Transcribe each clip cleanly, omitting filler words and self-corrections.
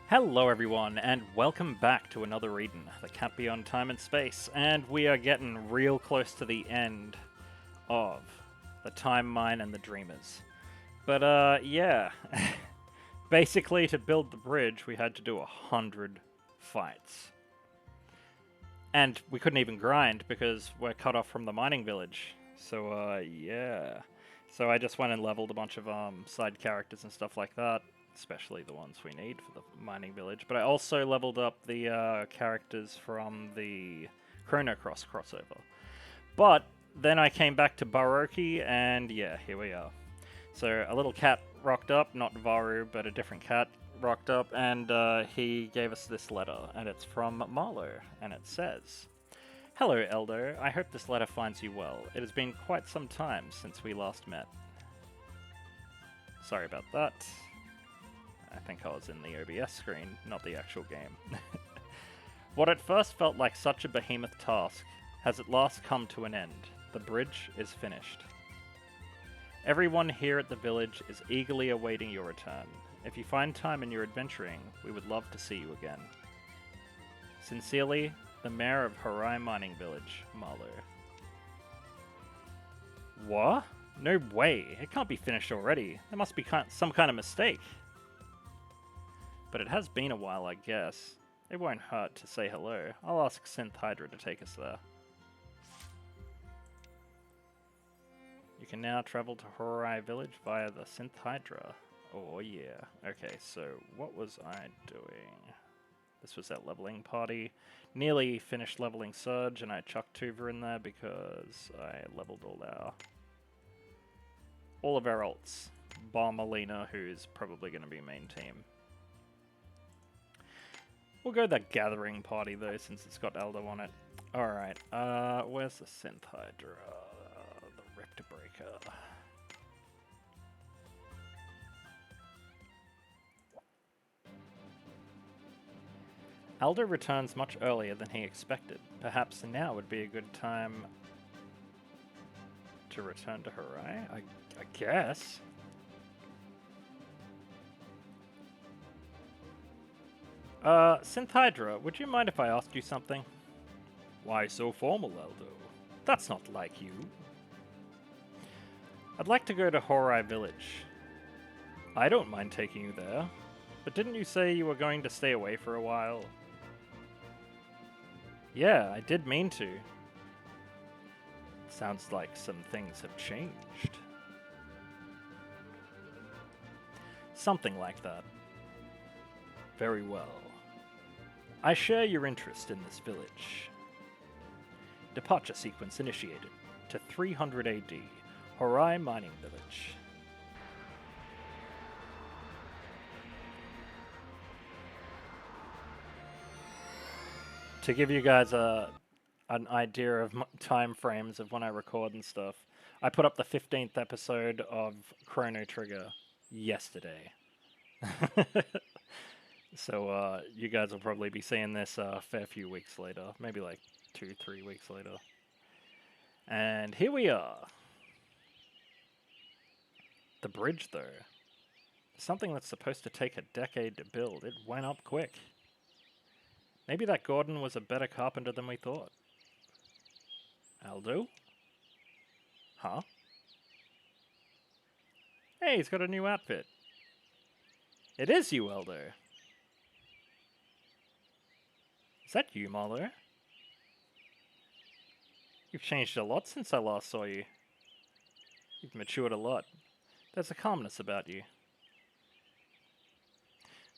Hello everyone, and welcome back to another reading that can't be on time and space, and we are getting real close to the end of the Time Mine and the Dreamers. But yeah, basically to build the bridge we had to do 100 fights. And we couldn't even grind because we're cut off from the mining village. So yeah. So I just went and leveled a bunch of side characters and stuff like that, especially the ones we need for the mining village. But I also leveled up the characters from the Chrono Cross crossover. But then I came back to Baroki, and yeah, here we are. So a little cat rocked up, not Varu, but a different cat rocked up, and he gave us this letter, and it's from Marlo, and it says, "Hello, Eldo. I hope this letter finds you well. It has been quite some time since we last met." Sorry about that. I think I was in the OBS screen, not the actual game. What at first felt like such a behemoth task has at last come to an end. The bridge is finished. Everyone here at the village is eagerly awaiting your return. If you find time in your adventuring, we would love to see you again. Sincerely, the Mayor of Horai Mining Village, Marlo. What? No way. It can't be finished already. There must be some kind of mistake. But it has been a while, I guess. It won't hurt to say hello. I'll ask Synth Hydra to take us there. You can now travel to Horai Village via the Synth Hydra. Oh yeah. Okay, so what was I doing? This was that leveling party. Nearly finished leveling Surge, and I chucked Tuva in there because I leveled all of our ults. Bar Melina, who's probably going to be main team. We'll go that gathering party though, since it's got Eldo on it. Alright, where's the Synth Hydra? The Rift Breaker. Aldo returns much earlier than he expected. Perhaps now would be a good time to return to Horai? I guess. Synth Hydra, would you mind if I asked you something? Why so formal, Aldo? That's not like you. I'd like to go to Horai Village. I don't mind taking you there. But didn't you say you were going to stay away for a while? Yeah, I did mean to. Sounds like some things have changed. Something like that. Very well. I share your interest in this village. Departure sequence initiated to 300 AD, Horai Mining Village. To give you guys an idea of time frames of when I record and stuff, I put up the 15th episode of Chrono Trigger yesterday. So you guys will probably be seeing this a fair few weeks later, maybe like 2-3 weeks later. And here we are. The bridge, though. Something that's supposed to take a decade to build. It went up quick. Maybe that Gordon was a better carpenter than we thought. Aldo? Huh? Hey, he's got a new outfit. It is you, Aldo. Is that you, Marlo? You've changed a lot since I last saw you. You've matured a lot. There's a calmness about you.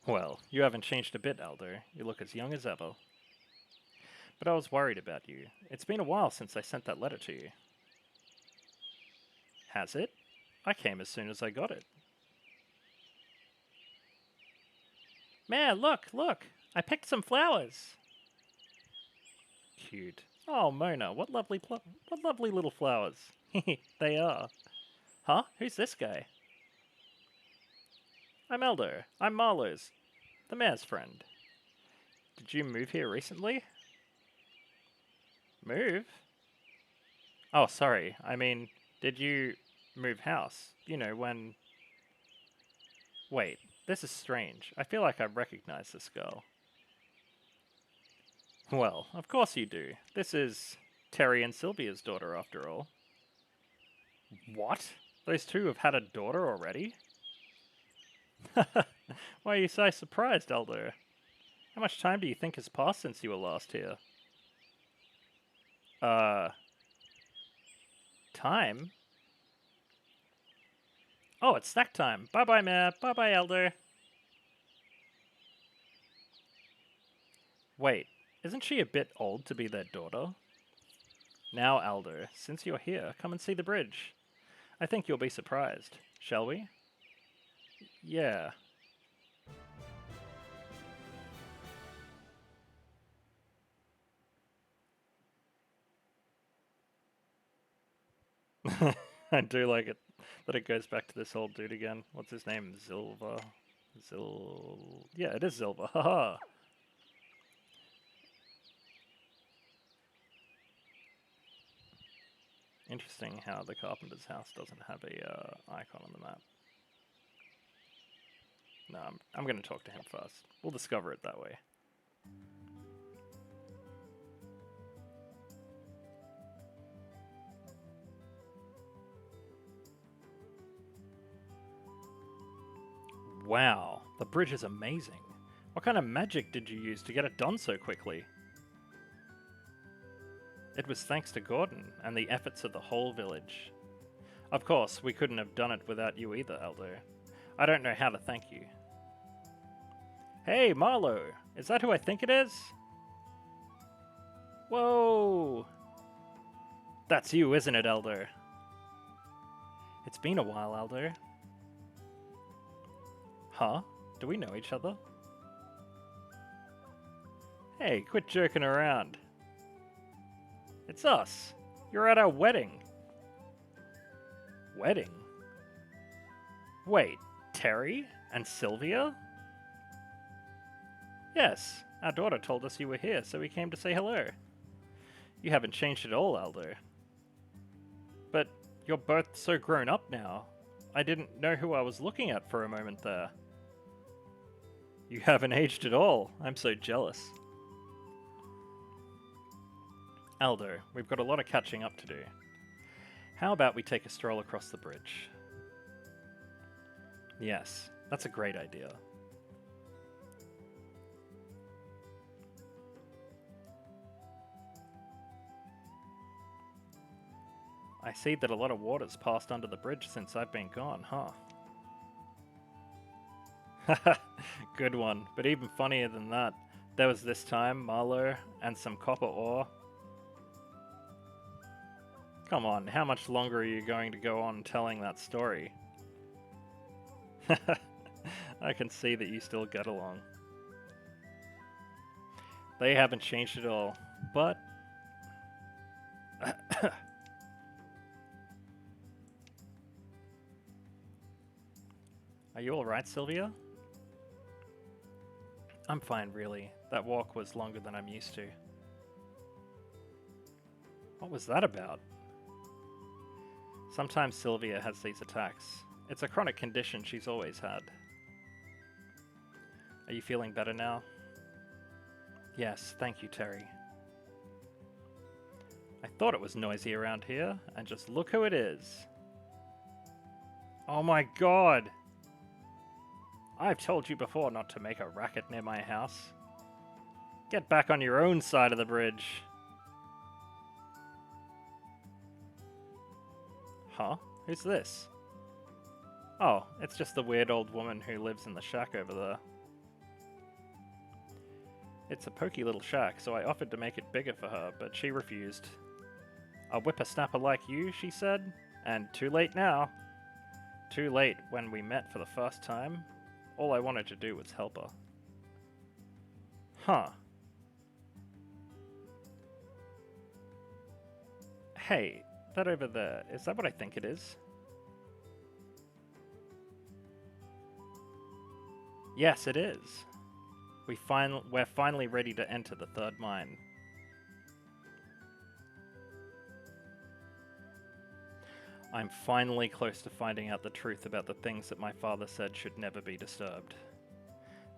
Well, you haven't changed a bit, Aldo. You look as young as ever. But I was worried about you. It's been a while since I sent that letter to you. Has it? I came as soon as I got it. Man, look! I picked some flowers! Cute. Oh, Mona, what lovely little flowers. They are. Huh? Who's this guy? I'm Eldo. I'm Marlo's, the mayor's friend. Did you move here recently? Move? Oh, sorry. I mean, did you move house? You know, when... Wait, This is strange. I feel like I recognize this girl. Well, of course you do. This is Terry and Sylvia's daughter, after all. What? Those two have had a daughter already? Why are you so surprised, Elder? How much time do you think has passed since you were last here? Time? Oh, it's snack time. Bye-bye, Mayor. Bye-bye, Elder. Wait, isn't she a bit old to be their daughter? Now, Elder, since you're here, come and see the bridge. I think you'll be surprised. Shall we? Yeah. I do like it that it goes back to this old dude again. What's his name? Zilva? Yeah, it is Zilva. Haha. Interesting how the carpenter's house doesn't have a icon on the map. No, I'm going to talk to him first. We'll discover it that way. Wow, the bridge is amazing. What kind of magic did you use to get it done so quickly? It was thanks to Gordon and the efforts of the whole village. Of course, we couldn't have done it without you either, Elder. I don't know how to thank you. Hey, Marlowe! Is that who I think it is? Whoa! That's you, isn't it, Elder? It's been a while, Elder. Huh? Do we know each other? Hey, quit joking around. It's us. You're at our wedding. Wedding? Wait, Terry and Sylvia? Yes, our daughter told us you were here, so we came to say hello. You haven't changed at all, Elder. But you're both so grown up now. I didn't know who I was looking at for a moment there. You haven't aged at all. I'm so jealous. Elder, we've got a lot of catching up to do. How about we take a stroll across the bridge? Yes, that's a great idea. I see that a lot of water's passed under the bridge since I've been gone, huh? Good one, but even funnier than that, there was this time, Marlowe, and some copper ore. Come on, how much longer are you going to go on telling that story? I can see that you still get along. They haven't changed at all, but... Are you alright, Sylvia? I'm fine, really. That walk was longer than I'm used to. What was that about? Sometimes Sylvia has these attacks. It's a chronic condition she's always had. Are you feeling better now? Yes, thank you, Terry. I thought it was noisy around here, and just look who it is. Oh my god! I've told you before not to make a racket near my house. Get back on your own side of the bridge. Huh? Who's this? Oh, it's just the weird old woman who lives in the shack over there. It's a pokey little shack, so I offered to make it bigger for her, but she refused. A whippersnapper like you, she said, and too late now. Too late when we met for the first time. All I wanted to do was help her. Huh. Hey, that over there, is that what I think it is? Yes, it is. We're finally ready to enter the third mine. I'm finally close to finding out the truth about the things that my father said should never be disturbed.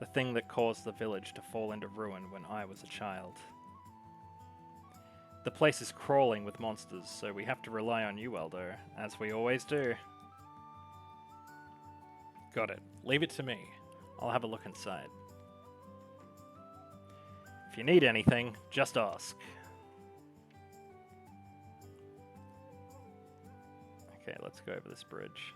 The thing that caused the village to fall into ruin when I was a child. The place is crawling with monsters, so we have to rely on you, Eldo, as we always do. Got it. Leave it to me. I'll have a look inside. If you need anything, just ask. Okay, let's go over this bridge.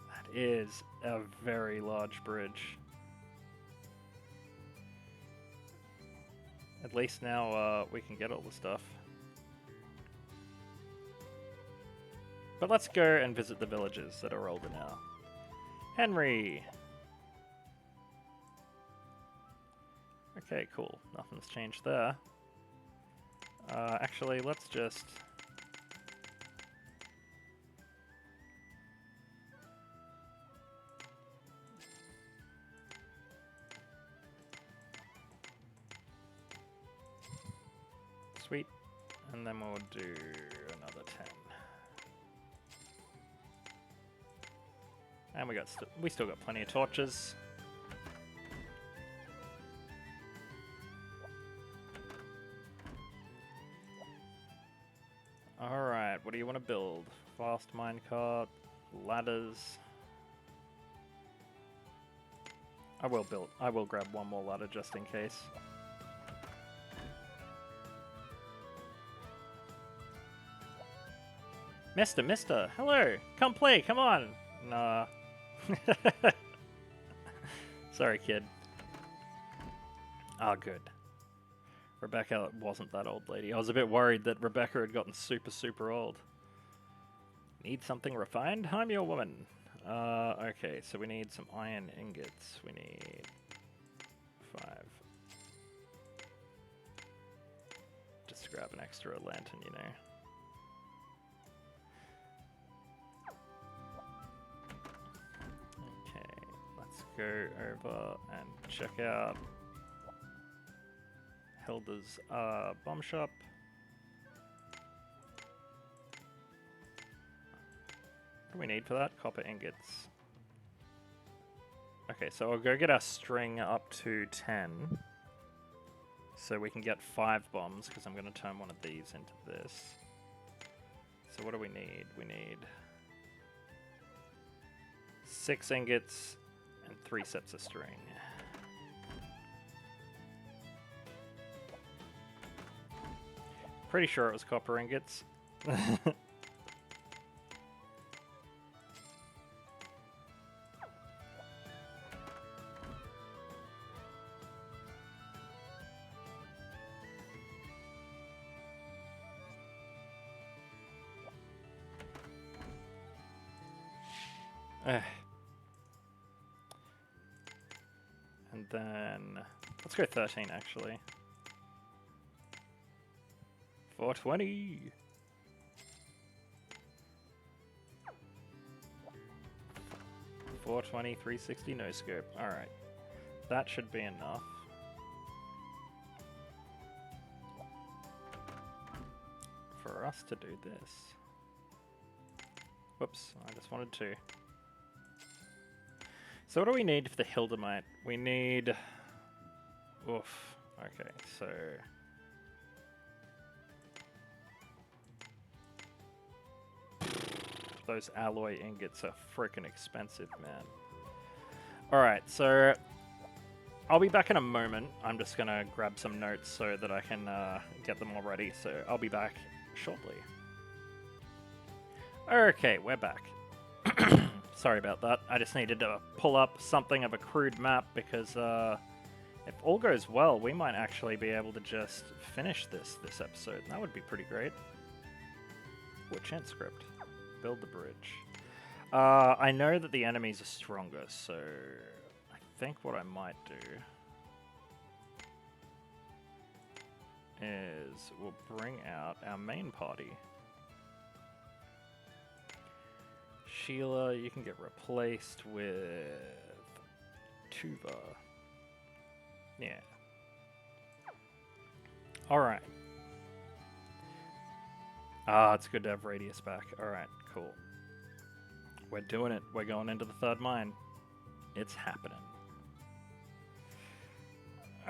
That is a very large bridge. At least now we can get all the stuff. But let's go and visit the villages that are older now. Henry! Okay, cool. Nothing's changed there. Actually, let's just... Sweet. And then we'll do another 10. And we still got plenty of torches. Alright, what do you want to build? Fast minecart, ladders. I will grab one more ladder just in case. Mister, hello! Come play, come on! Nah. Sorry, kid. Ah, good. Rebecca wasn't that old lady. I was a bit worried that Rebecca had gotten super old. Need something refined? I'm your woman. Okay, so we need some iron ingots. We need 5. Just grab an extra lantern, you know. Go over and check out Hilda's bomb shop. What do we need for that? Copper ingots. Okay, so I'll go get our string up to 10. So we can get 5 bombs, because I'm going to turn one of these into this. So what do we need? We need 6 ingots and 3 sets of string. Pretty sure it was copper ingots. And then, let's go 13 actually. 420! $420, 360, no scope. Alright. That should be enough. For us to do this. Whoops, I just wanted to. So what do we need for the Hildamite? We need... Oof. Okay, so... Those alloy ingots are freaking expensive, man. Alright, so... I'll be back in a moment. I'm just gonna grab some notes so that I can get them all ready. So I'll be back shortly. Okay, we're back. Sorry about that. I just needed to pull up something of a crude map because if all goes well, we might actually be able to just finish this episode. That would be pretty great. Ooh, chant script. Build the bridge. I know that the enemies are stronger, so I think what I might do is we'll bring out our main party. Sheila, you can get replaced with Tuva. Yeah. Alright. Ah, it's good to have radius back. Alright, cool. We're doing it. We're going into the third mine. It's happening.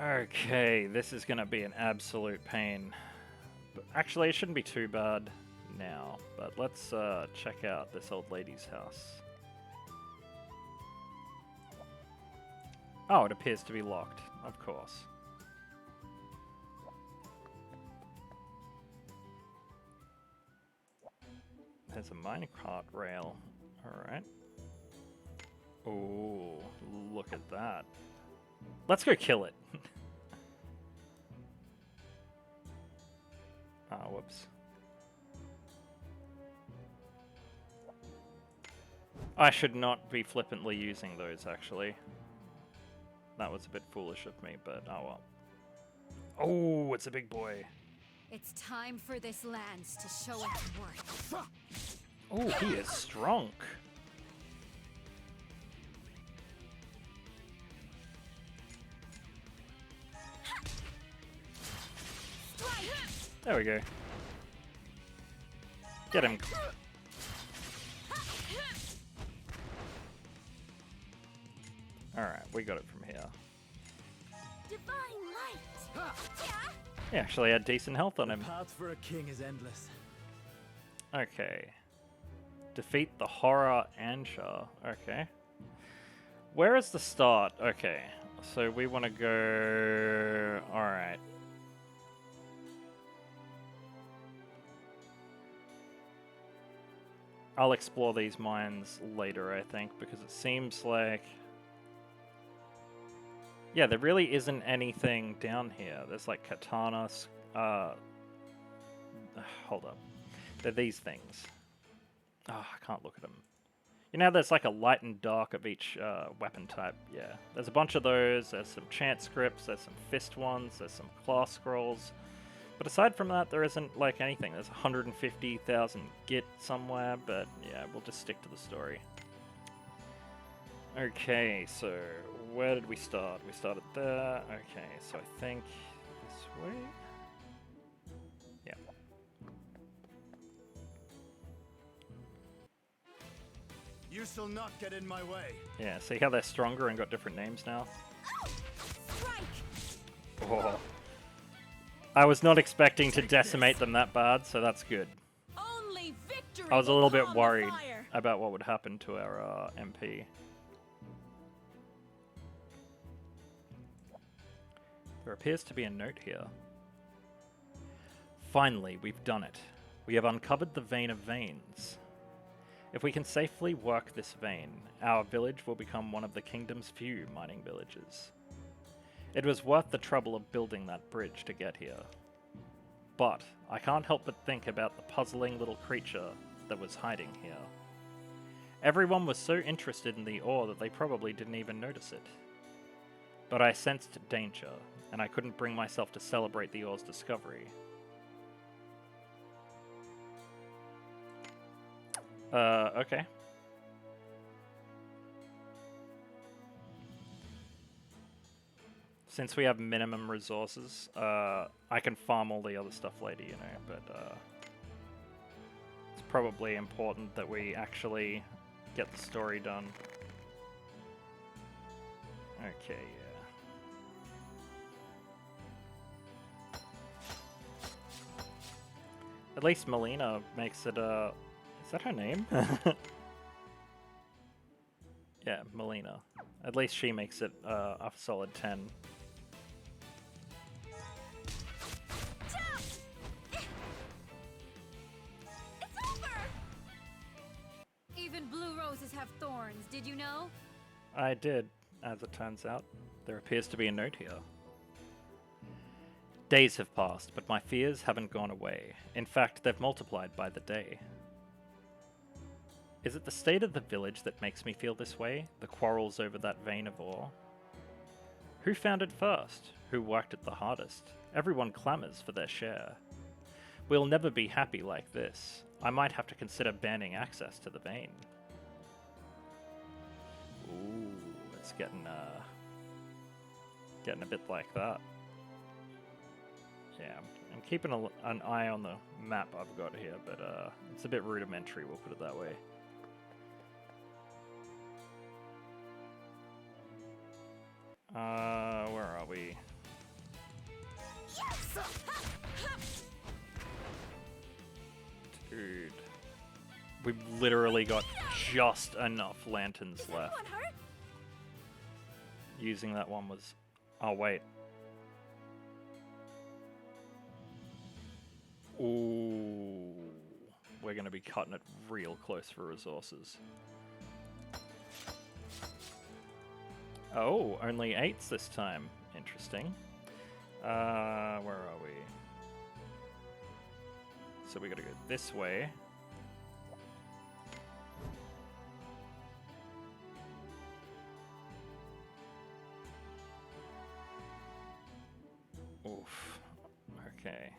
Okay, this is going to be an absolute pain. But actually, it shouldn't be too bad now. But let's check out this old lady's house. Oh, it appears to be locked, of course. There's a minecart rail. Alright. Oh, look at that. Let's go kill it. Ah, whoops. I should not be flippantly using those, actually. That was a bit foolish of me, but oh well. Oh, it's a big boy. It's time for this land to show its worth. Oh, he is strong. There we go. Get him. Alright, we got it from here. Divine light. He actually had decent health on him. The path for a king is endless. Okay. Defeat the horror Ansha. Okay. Where is the start? Okay. So we want to go... Alright. I'll explore these mines later, I think, because it seems like... Yeah, there really isn't anything down here. There's like katanas. Hold up. They're these things. Oh, I can't look at them. You know, there's like a light and dark of each weapon type. Yeah, there's a bunch of those. There's some chant scripts. There's some fist ones. There's some class scrolls. But aside from that, there isn't like anything. There's 150,000 git somewhere, but yeah, we'll just stick to the story. Okay, so where did we start? We started there. Okay, so I think this way. Yeah. You shall not get in my way. Yeah, see how they're stronger and got different names now? Oh. I was not expecting to decimate them that bad, so that's good. Only victory. I was a little bit calm the worried fire. about what would happen to our MP. There appears to be a note here. Finally, we've done it. We have uncovered the vein of veins. If we can safely work this vein, our village will become one of the kingdom's few mining villages. It was worth the trouble of building that bridge to get here. But I can't help but think about the puzzling little creature that was hiding here. Everyone was so interested in the ore that they probably didn't even notice it. But I sensed danger, and I couldn't bring myself to celebrate the ore's discovery. Okay. Since we have minimum resources, I can farm all the other stuff later, you know, but it's probably important that we actually get the story done. Okay, yeah. At least Melina makes it, is that her name? Yeah, Melina. At least she makes it a solid 10. Even blue roses have thorns, did you know? I did, as it turns out. There appears to be a note here. Days have passed, but my fears haven't gone away. In fact, they've multiplied by the day. Is it the state of the village that makes me feel this way? The quarrels over that vein of ore? Who found it first? Who worked it the hardest? Everyone clamours for their share. We'll never be happy like this. I might have to consider banning access to the vein. Ooh, it's getting a bit like that. Yeah, I'm keeping an eye on the map I've got here, but it's a bit rudimentary, we'll put it that way. Where are we? Dude. We've literally got just enough lanterns left. Using that one was... Oh, wait. Ooh. We're going to be cutting it real close for resources. Oh, only 8s this time. Interesting. Where are we? So we gotta go this way. Oof. Okay.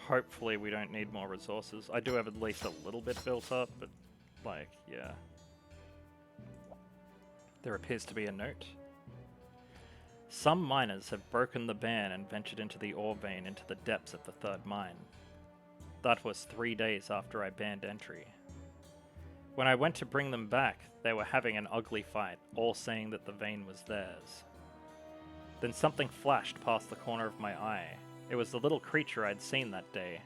Hopefully we don't need more resources. I do have at least a little bit built up, but, like, yeah. There appears to be a note. Some miners have broken the ban and ventured into the ore vein into the depths of the third mine. That was 3 days after I banned entry. When I went to bring them back, they were having an ugly fight, all saying that the vein was theirs. Then something flashed past the corner of my eye. It was the little creature I'd seen that day.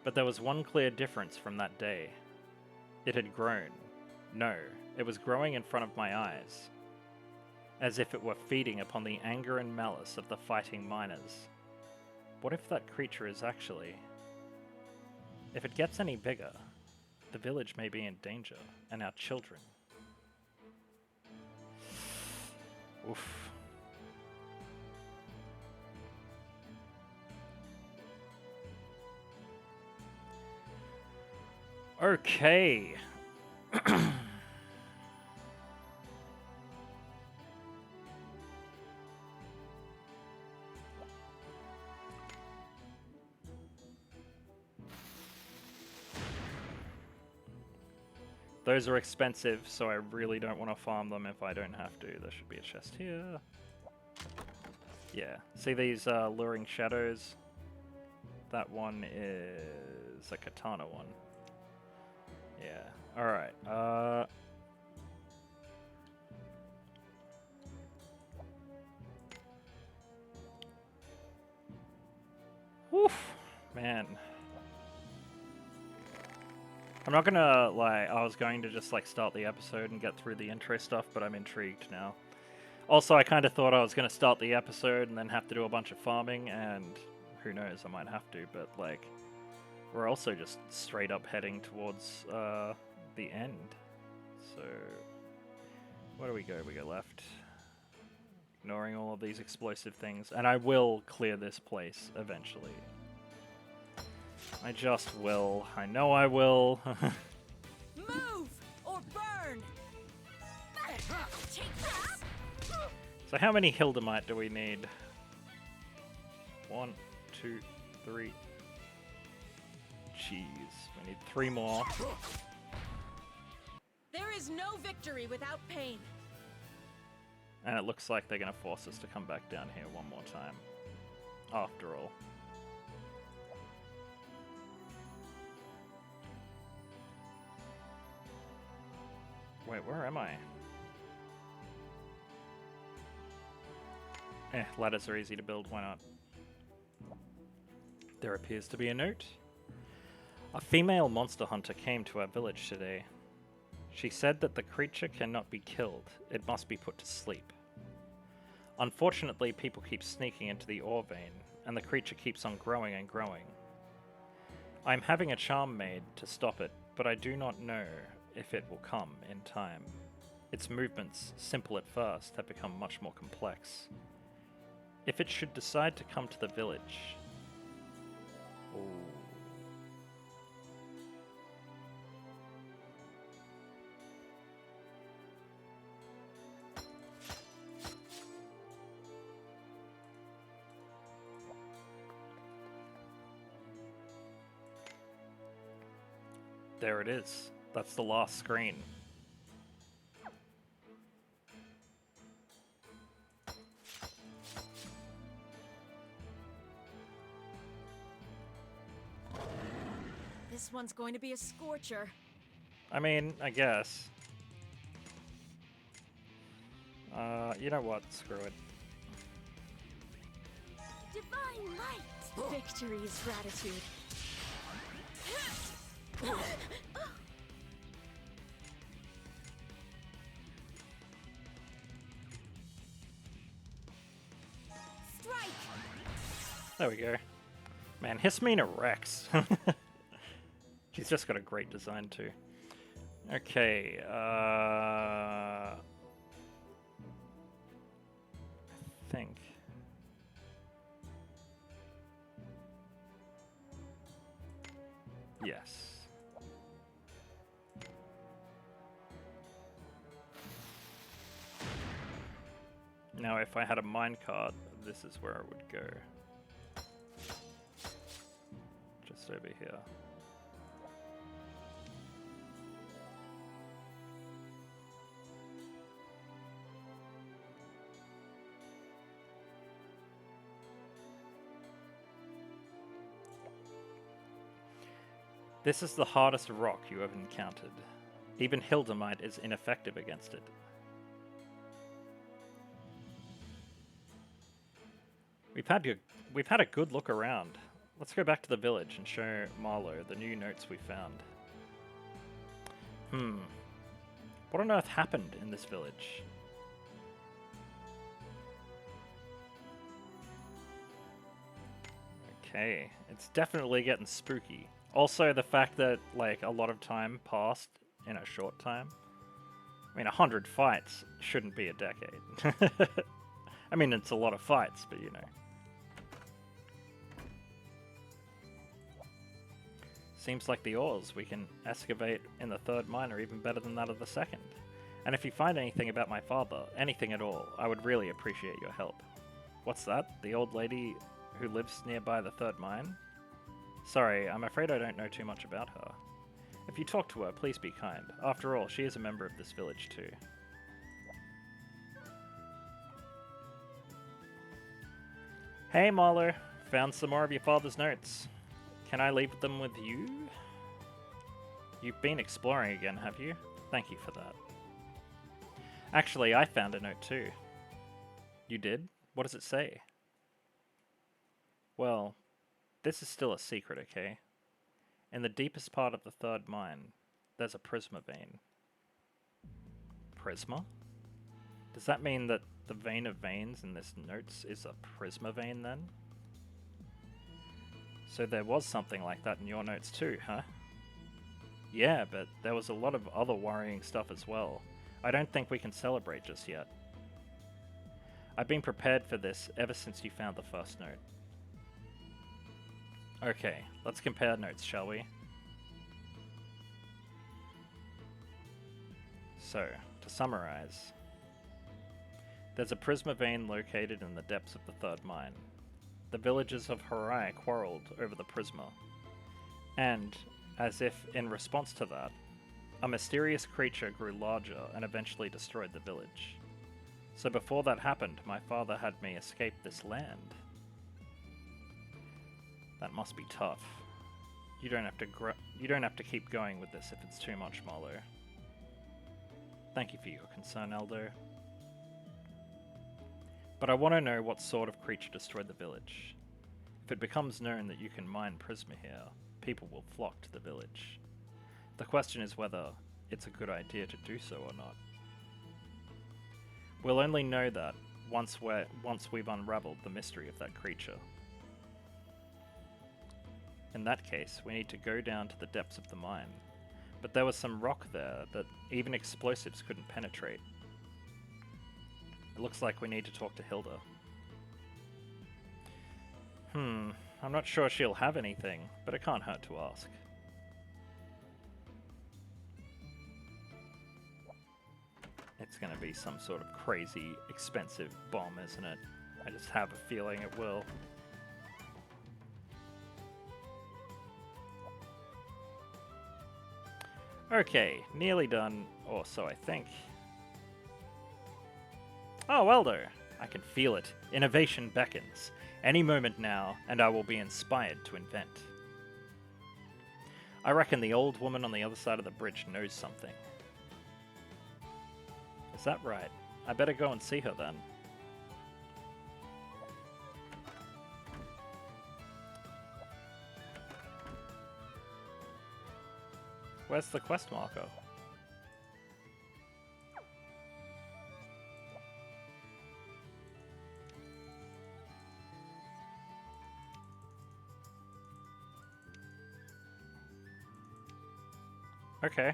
But there was one clear difference from that day. It had grown. No, it was growing in front of my eyes. As if it were feeding upon the anger and malice of the fighting miners. What if that creature is actually... If it gets any bigger, the village may be in danger, and our children. Oof. Okay. Those are expensive, so I really don't want to farm them if I don't have to. There should be a chest here. Yeah. See these luring shadows? That one is a katana one. Yeah. Alright. Woof. Man. I'm not gonna, like, I was going to just, like, start the episode and get through the intro stuff, but I'm intrigued now. Also, I kind of thought I was gonna start the episode and then have to do a bunch of farming, and who knows, I might have to, but, like, we're also just straight up heading towards, the end. So, where do we go? We go left. Ignoring all of these explosive things, and I will clear this place eventually. I just will. I know I will. Move or burn. Take that. So how many Hildamite do we need? 1, 2, 3. Jeez, we need 3 more. There is no victory without pain. And it looks like they're going to force us to come back down here one more time. After all. Wait, where am I? Ladders are easy to build, why not? There appears to be a note. A female monster hunter came to our village today. She said that the creature cannot be killed, it must be put to sleep. Unfortunately, people keep sneaking into the ore vein, and the creature keeps on growing and growing. I'm having a charm made to stop it, but I do not know if it will come in time. Its movements, simple at first, have become much more complex. If it should decide to come to the village... Ooh. There it is. That's the last screen. This one's going to be a scorcher. I mean, I guess. You know what? Screw it. Divine light! Victory is gratitude. Strike! There we go. Man, Hismina Rex. She's just got a great design too. Okay, I think. Yes. Now, if I had a minecart, this is where it would go. Just over here. This is the hardest rock you have encountered. Even Hildamite is ineffective against it. We've had a good look around. Let's go back to the village and show Marlowe the new notes we found. What on earth happened in this village? Okay, it's definitely getting spooky. Also, the fact that, like, a lot of time passed in a short time. I mean, 100 fights shouldn't be a decade. I mean, it's a lot of fights, but you know. Seems like the ores we can excavate in the third mine are even better than that of the second. And if you find anything about my father, anything at all, I would really appreciate your help. What's that? The old lady who lives nearby the third mine? Sorry, I'm afraid I don't know too much about her. If you talk to her, please be kind. After all, she is a member of this village too. Hey Marlowe, found some more of your father's notes. Can I leave them with you? You've been exploring again, have you? Thank you for that. Actually, I found a note too. You did? What does it say? Well, this is still a secret, okay? In the deepest part of the third mine, there's a prisma vein. Prisma? Does that mean that the vein of veins in this notes is a prisma vein then? So there was something like that in your notes too, huh? Yeah, but there was a lot of other worrying stuff as well. I don't think we can celebrate just yet. I've been prepared for this ever since you found the first note. Okay, let's compare notes, shall we? So, to summarize, there's a prisma vein located in the depths of the third mine. The villagers of Harai quarreled over the prisma, and, as if in response to that, a mysterious creature grew larger and eventually destroyed the village. So before that happened, my father had me escape this land. That must be tough. You don't have to keep going with this if it's too much, Marlowe. Thank you for your concern, Eldo. But I want to know what sort of creature destroyed the village. If it becomes known that you can mine prisma here, people will flock to the village. The question is whether it's a good idea to do so or not. We'll only know that once we've unraveled the mystery of that creature. In that case, we need to go down to the depths of the mine. But there was some rock there that even explosives couldn't penetrate. It looks like we need to talk to Hilda. I'm not sure she'll have anything, but it can't hurt to ask. It's gonna be some sort of crazy, expensive bomb, isn't it? I just have a feeling it will. Okay, nearly done, or so I think. Oh, Eldo! I can feel it. Innovation beckons. Any moment now, and I will be inspired to invent. I reckon the old woman on the other side of the bridge knows something. Is that right? I better go and see her then. Where's the quest marker? Okay.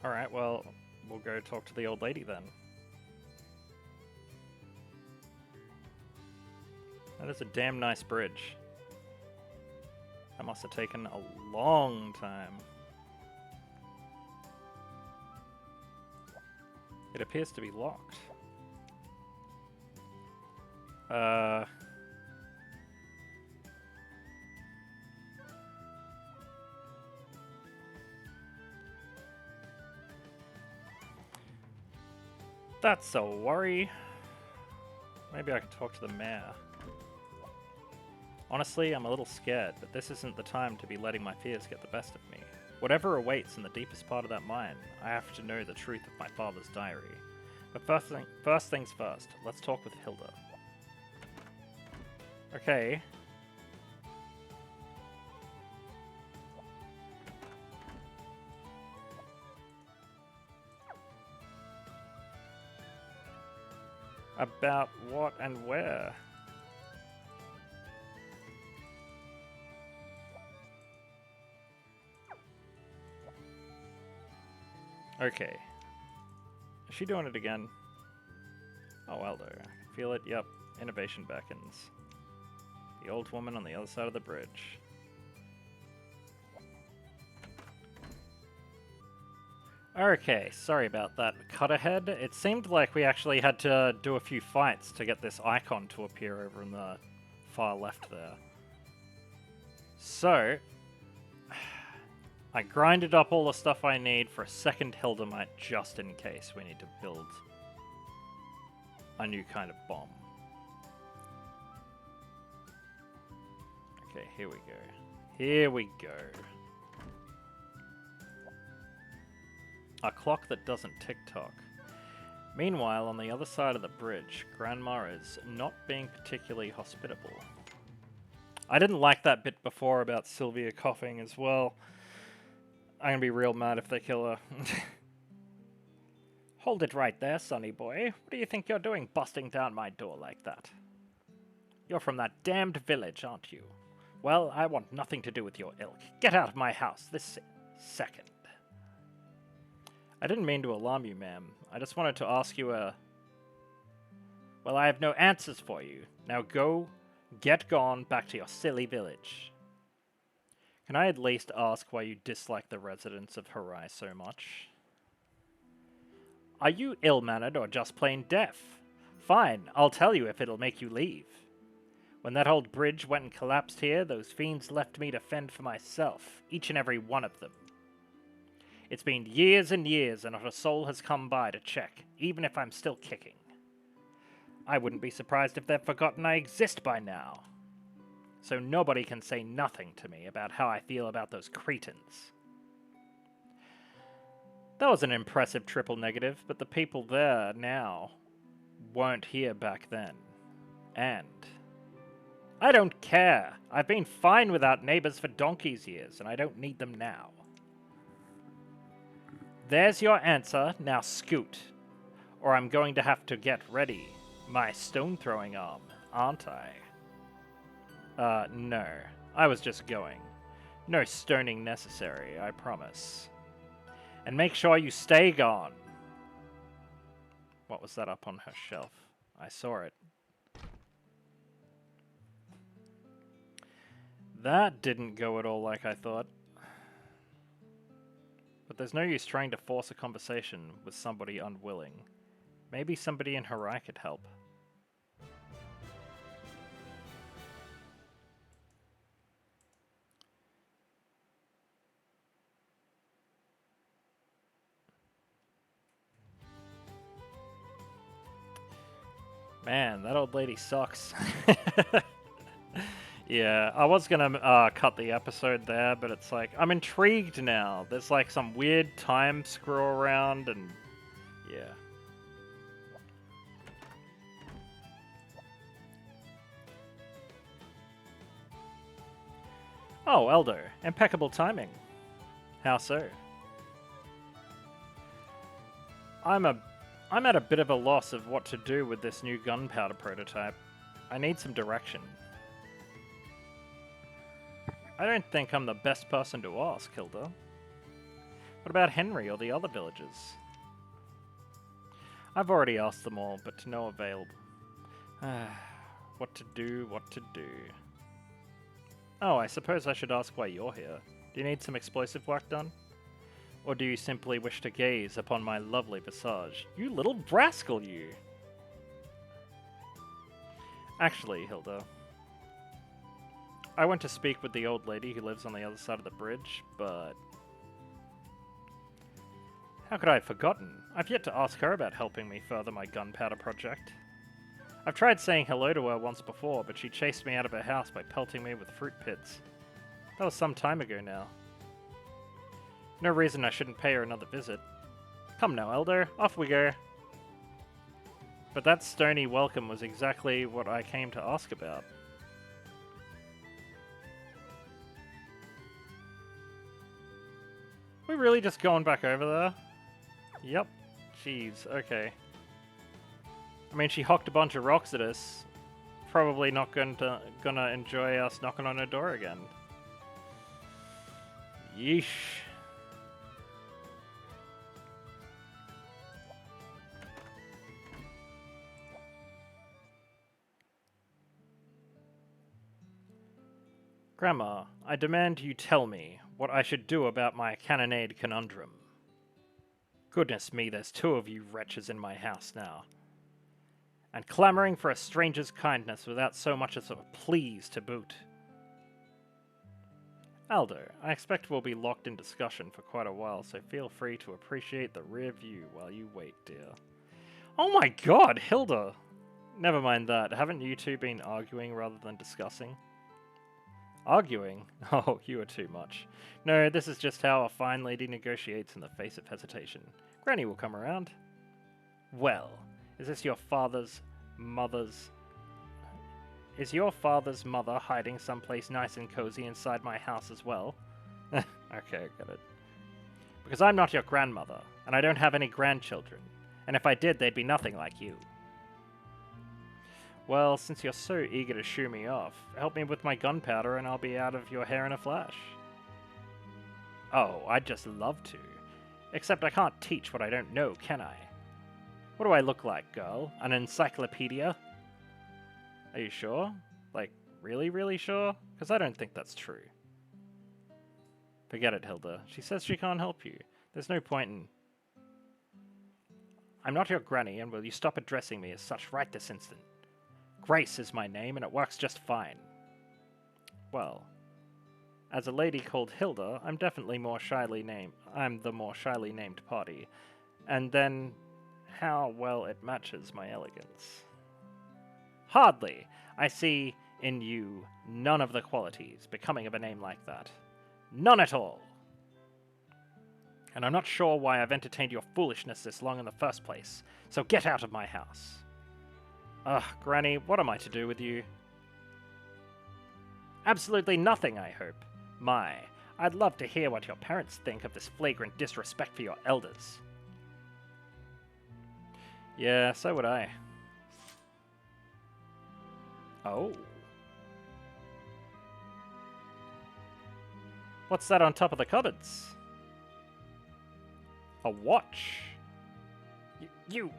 Alright, well, we'll go talk to the old lady then. That is a damn nice bridge. That must have taken a long time. It appears to be locked. That's a worry. Maybe I can talk to the mayor. Honestly, I'm a little scared, but this isn't the time to be letting my fears get the best of me. Whatever awaits in the deepest part of that mine, I have to know the truth of my father's diary. But first things first, let's talk with Hilda. Okay. About what and where? Okay. Is she doing it again? Oh, well, though. I can feel it. Yep. Innovation beckons. The old woman on the other side of the bridge. Okay, sorry about that cut ahead. It seemed like we actually had to do a few fights to get this icon to appear over in the far left there. So, I grinded up all the stuff I need for a second Hildamite just in case we need to build a new kind of bomb. Okay, here we go. Here we go. A clock that doesn't tick-tock. Meanwhile, on the other side of the bridge, Grandma is not being particularly hospitable. I didn't like that bit before about Sylvia coughing as well. I'm gonna be real mad if they kill her. Hold it right there, sonny boy. What do you think you're doing busting down my door like that? You're from that damned village, aren't you? Well, I want nothing to do with your ilk. Get out of my house this second. I didn't mean to alarm you, ma'am. I just wanted to ask you a... Well, I have no answers for you. Now go, get gone, back to your silly village. Can I at least ask why you dislike the residents of Harai so much? Are you ill-mannered or just plain deaf? Fine, I'll tell you if it'll make you leave. When that old bridge went and collapsed here, those fiends left me to fend for myself, each and every one of them. It's been years and years and not a soul has come by to check, even if I'm still kicking. I wouldn't be surprised if they've forgotten I exist by now. So nobody can say nothing to me about how I feel about those cretins. That was an impressive triple negative, but the people there now weren't here back then. And I don't care. I've been fine without neighbors for donkey's years, and I don't need them now. There's your answer, now scoot. Or I'm going to have to get ready. My stone-throwing arm, aren't I? No. I was just going. No stoning necessary, I promise. And make sure you stay gone. What was that up on her shelf? I saw it. That didn't go at all like I thought. But there's no use trying to force a conversation with somebody unwilling. Maybe somebody in Harai could help. Man, that old lady sucks. Yeah, I was gonna cut the episode there, but it's like, I'm intrigued now. There's like some weird time screw around, and yeah. Oh, Eldo, impeccable timing. How so? I'm at a bit of a loss of what to do with this new gunpowder prototype. I need some direction. I don't think I'm the best person to ask, Hilda. What about Henry or the other villagers? I've already asked them all, but to no avail. What to do, what to do. Oh, I suppose I should ask why you're here. Do you need some explosive work done? Or do you simply wish to gaze upon my lovely visage? You little rascal, you! Actually, Hilda, I went to speak with the old lady who lives on the other side of the bridge, but... How could I have forgotten? I've yet to ask her about helping me further my gunpowder project. I've tried saying hello to her once before, but she chased me out of her house by pelting me with fruit pits. That was some time ago now. No reason I shouldn't pay her another visit. Come now, Elder, off we go. But that stony welcome was exactly what I came to ask about. We really just going back over there? Yep. Jeez, okay. I mean, she hocked a bunch of rocks at us. Probably not gonna enjoy us knocking on her door again. Yeesh. Grandma, I demand you tell me what I should do about my cannonade conundrum. Goodness me, there's two of you wretches in my house now. And clamoring for a stranger's kindness without so much as a please to boot. Aldo, I expect we'll be locked in discussion for quite a while, so feel free to appreciate the rear view while you wait, dear. Oh my god, Hilda! Never mind that, haven't you two been arguing rather than discussing? Arguing? Oh, you are too much. No, this is just how a fine lady negotiates in the face of hesitation. Granny will come around. Well, is this your father's mother's... Is your father's mother hiding someplace nice and cozy inside my house as well? Okay, got it. Because I'm not your grandmother, and I don't have any grandchildren. And if I did, they'd be nothing like you. Well, since you're so eager to shoo me off, help me with my gunpowder and I'll be out of your hair in a flash. Oh, I'd just love to. Except I can't teach what I don't know, can I? What do I look like, girl? An encyclopedia? Are you sure? Like, really, really sure? Because I don't think that's true. Forget it, Hilda. She says she can't help you. There's no point in... I'm not your granny, and will you stop addressing me as such right this instant? Grace is my name, and it works just fine. Well, as a lady called Hilda, I'm definitely more shyly named. I'm the more shyly named party. And then, how well it matches my elegance. Hardly. I see in you none of the qualities becoming of a name like that. None at all. And I'm not sure why I've entertained your foolishness this long in the first place, so get out of my house. Ugh, Granny, what am I to do with you? Absolutely nothing, I hope. My, I'd love to hear what your parents think of this flagrant disrespect for your elders. Yeah, so would I. Oh. What's that on top of the cupboards? A watch. You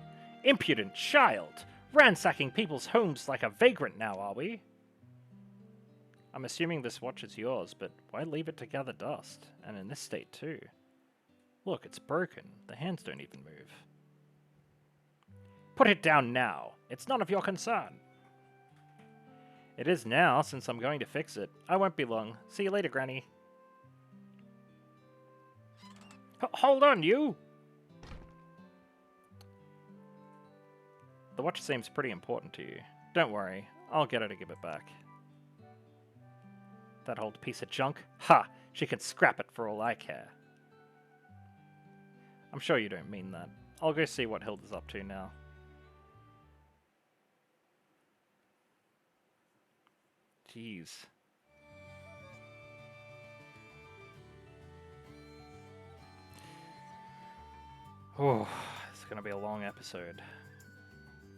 impudent child! Ransacking people's homes like a vagrant now, are we? I'm assuming this watch is yours, but why leave it to gather dust? And in this state, too. Look, it's broken. The hands don't even move. Put it down now. It's none of your concern. It is now, since I'm going to fix it. I won't be long. See you later, Granny. Hold on, you! The watch seems pretty important to you. Don't worry, I'll get her to give it back. That old piece of junk? Ha! She can scrap it for all I care. I'm sure you don't mean that. I'll go see what Hilda's up to now. Jeez. Oh, it's going to be a long episode.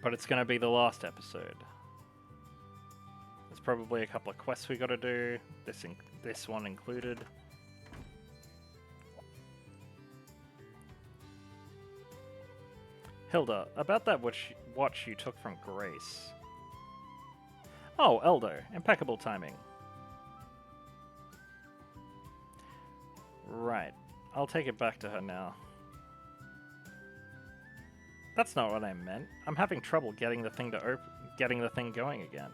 But it's going to be the last episode. There's probably a couple of quests we got to do. This one included. Hilda, about that watch you took from Grace. Oh, Eldo. Impeccable timing. Right. I'll take it back to her now. That's not what I meant. I'm having trouble getting the thing going again.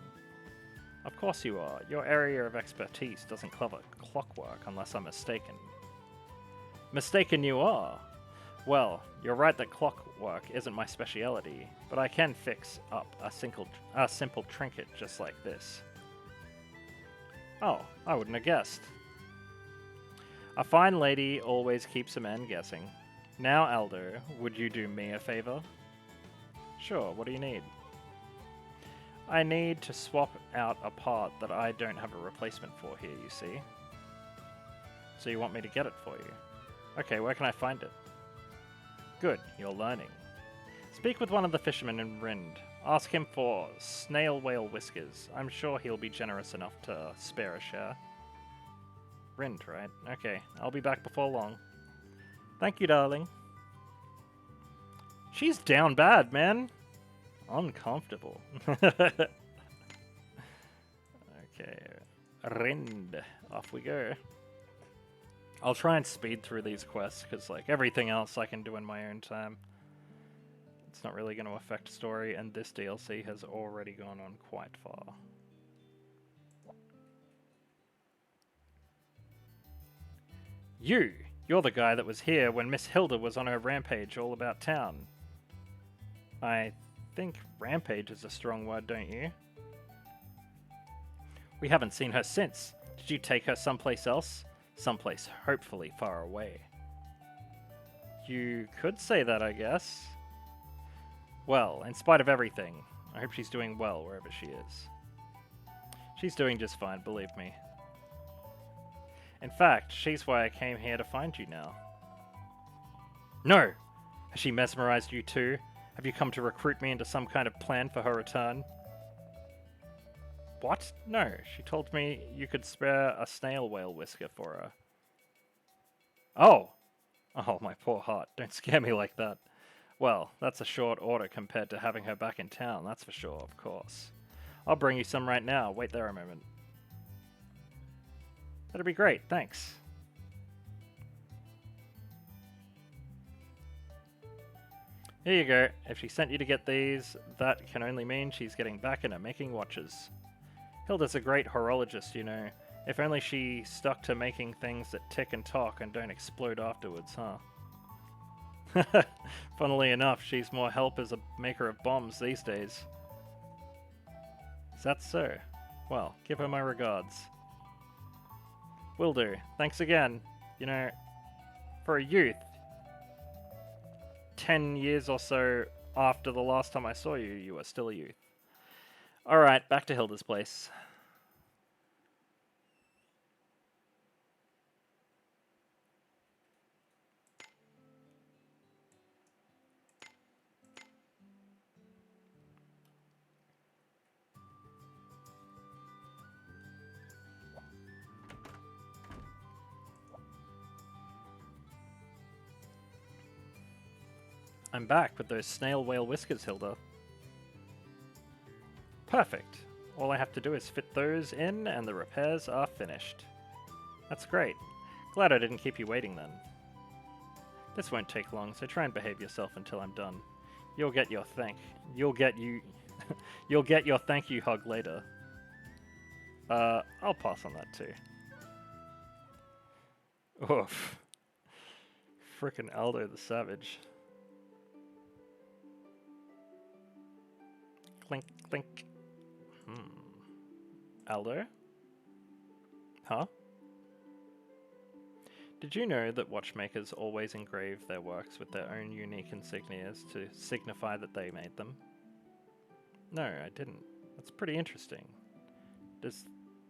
Of course you are. Your area of expertise doesn't cover clockwork unless I'm mistaken. Mistaken you are. Well, you're right that clockwork isn't my speciality, but I can fix up a simple trinket just like this. Oh, I wouldn't have guessed. A fine lady always keeps a man guessing. Now, Aldo, would you do me a favor? Sure, what do you need? I need to swap out a part that I don't have a replacement for here, you see. So you want me to get it for you? Okay, where can I find it? Good, you're learning. Speak with one of the fishermen in Rind. Ask him for snail whale whiskers. I'm sure he'll be generous enough to spare a share. Rind, right? Okay, I'll be back before long. Thank you, darling. She's down bad, man. Uncomfortable. Okay. Rind. Off we go. I'll try and speed through these quests, because like everything else I can do in my own time. It's not really going to affect story, and this DLC has already gone on quite far. You're the guy that was here when Miss Hilda was on her rampage all about town. I think rampage is a strong word, don't you? We haven't seen her since. Did you take her someplace else? Someplace hopefully far away. You could say that, I guess. Well, in spite of everything, I hope she's doing well wherever she is. She's doing just fine, believe me. In fact, she's why I came here to find you now. No! Has she mesmerized you too? Have you come to recruit me into some kind of plan for her return? What? No, she told me you could spare a snail whale whisker for her. Oh! Oh, my poor heart, don't scare me like that. Well, that's a short order compared to having her back in town, that's for sure, of course. I'll bring you some right now, wait there a moment. That'd be great, thanks. Here you go. If she sent you to get these, that can only mean she's getting back into making watches. Hilda's a great horologist, you know. If only she stuck to making things that tick and talk and don't explode afterwards, huh? Funnily enough, she's more help as a maker of bombs these days. Is that so? Well, give her my regards. Will do. Thanks again. You know, for a youth, 10 years or so after the last time I saw you, you were still a youth. Alright, back to Hilda's place. I'm back with those snail whale whiskers, Hilda. Perfect. All I have to do is fit those in and the repairs are finished. That's great. Glad I didn't keep you waiting then. This won't take long, so try and behave yourself until I'm done. You'll get your you'll get your thank you hug later. I'll pass on that too. Oof. Frickin' Aldo the Savage. Clink, clink. Aldo? Huh? Did you know that watchmakers always engrave their works with their own unique insignias to signify that they made them? No, I didn't. That's pretty interesting. Does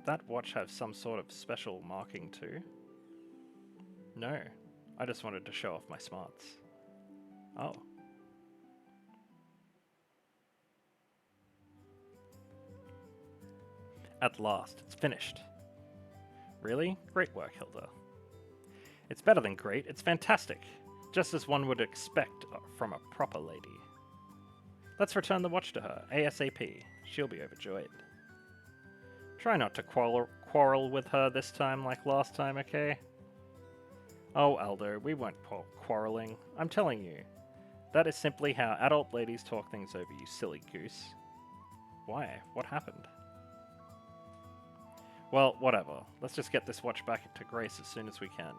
that watch have some sort of special marking too? No, I just wanted to show off my smarts. Oh. At last, it's finished. Really? Great work, Hilda. It's better than great, it's fantastic. Just as one would expect from a proper lady. Let's return the watch to her, ASAP. She'll be overjoyed. Try not to quarrel with her this time like last time, okay? Oh, Aldo, we weren't quarreling. I'm telling you. That is simply how adult ladies talk things over, you silly goose. Why? What happened? Well, whatever. Let's just get this watch back to Grace as soon as we can.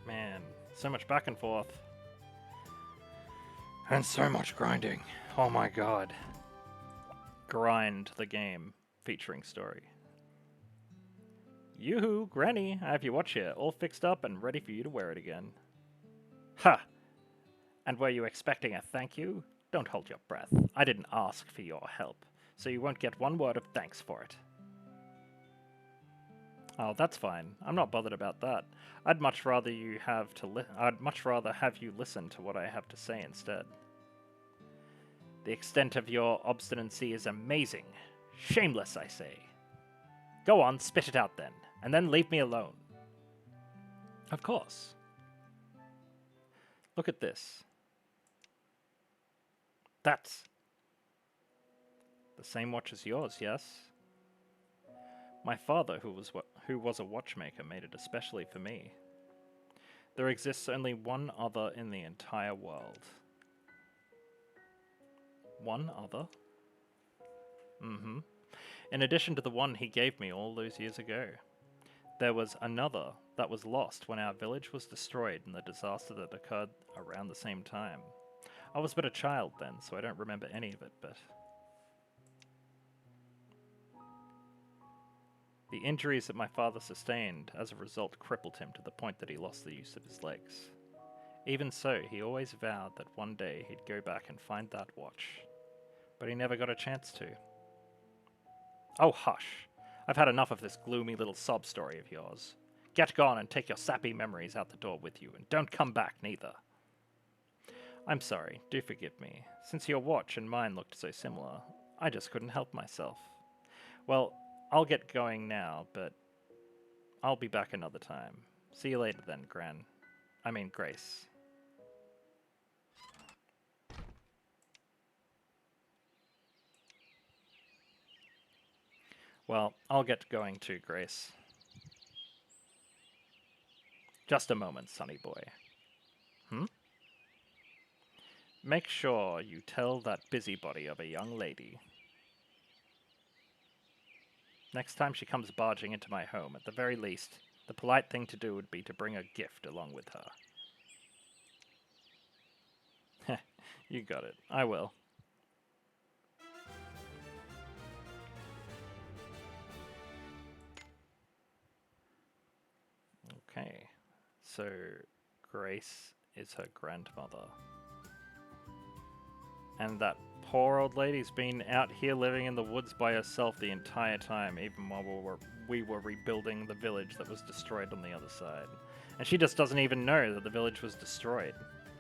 Man, so much back and forth. And so much grinding. Oh my god. Grind the game, featuring story. Yoo-hoo, Granny, I have your watch here, all fixed up and ready for you to wear it again. Ha! And were you expecting a thank you? Don't hold your breath. I didn't ask for your help, so you won't get one word of thanks for it. Oh, that's fine. I'm not bothered about that. I'd much rather have you listen to what I have to say instead. The extent of your obstinacy is amazing. Shameless, I say. Go on, spit it out then, and then leave me alone. Of course. Look at this. That's the same watch as yours, yes? My father, who was a watchmaker, made it especially for me. There exists only one other in the entire world. One other? Mm-hmm. In addition to the one he gave me all those years ago. There was another that was lost when our village was destroyed in the disaster that occurred around the same time. I was but a child then, so I don't remember any of it, but... The injuries that my father sustained as a result crippled him to the point that he lost the use of his legs. Even so, he always vowed that one day he'd go back and find that watch. But he never got a chance to. Oh, hush. I've had enough of this gloomy little sob story of yours. Get gone and take your sappy memories out the door with you, and don't come back neither. I'm sorry, do forgive me. Since your watch and mine looked so similar, I just couldn't help myself. Well, I'll get going now, but I'll be back another time. See you later then, Grace. Well, I'll get going too, Grace. Just a moment, sonny boy. Make sure you tell that busybody of a young lady. Next time she comes barging into my home, at the very least, the polite thing to do would be to bring a gift along with her. Heh, you got it. I will. Okay, so Grace is her grandmother. And that poor old lady's been out here living in the woods by herself the entire time, even while we were rebuilding the village that was destroyed on the other side. And she just doesn't even know that the village was destroyed.